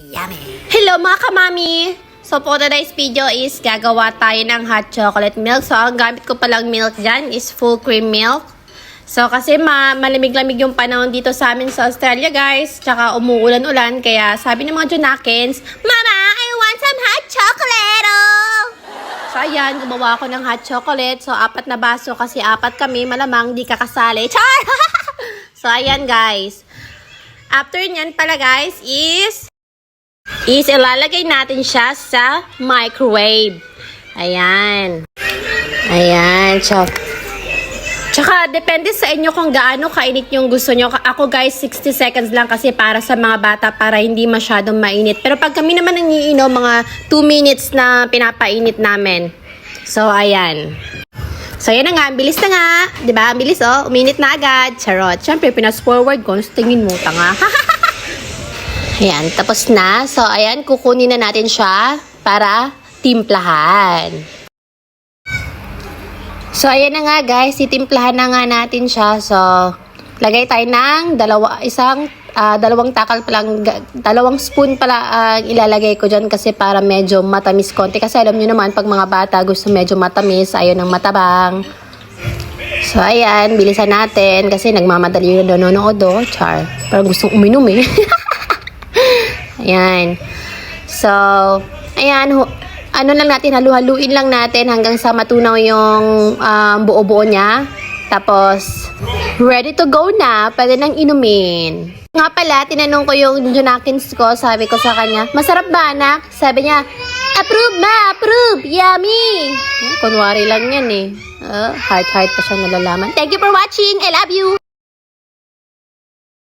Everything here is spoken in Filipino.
Yummy! Hello mga kamami! So for today's video is gagawa tayo ng hot chocolate milk. So ang gamit ko palang milk dyan is full cream milk. So kasi malamig-lamig yung panahon dito sa amin sa Australia guys. Tsaka umuulan-ulan. Kaya sabi ng mga Junakins, Mama, I want some hot chocolate! Oh! So ayan, gumawa ako ng hot chocolate. So 4 na baso kasi 4 kami. Malamang di kakasali. Char! So ayan guys. After nyan pala guys is ilalagay natin siya sa microwave. Ayan. Ayan. So, tsaka, depende sa inyo kung gaano kainit yung gusto nyo. Ako guys, 60 seconds lang kasi para sa mga bata para hindi masyadong mainit. Pero pag kami naman nangiinom, mga 2 minutes na pinapainit namin. So, ayan. So, yan na nga. Ang bilis na nga. Diba? Ang bilis, oh. Uminit na agad. Charot. Siyempre, pinas-forward ko. Tingin mo, tanga. Ayan, tapos na. So, ayan, kukunin na natin siya para timplahan. So, ayan na nga guys, titimplahan na nga natin siya. So, lagay tayo ng 2 takal pa lang, 2 spoon pala ilalagay ko dyan kasi para medyo matamis konti. Kasi alam nyo naman, pag mga bata gusto medyo matamis, ayaw ng matabang. So, ayan, bilisan natin kasi nagmamadali na nanonood, oh. Char, parang gustong uminom eh. Ayan. So, ayan, ano lang natin, halu-haluin lang natin hanggang sa matunaw yung buo-buo niya. Tapos, ready to go na. Pwede nang inumin. Nga pala, tinanong ko yung Junakins ko, sabi ko sa kanya, masarap ba anak? Sabi niya, approve ma, approve, yummy. Kunwari lang yan eh. Heart-heart pa siya nalalaman. Thank you for watching. I love you.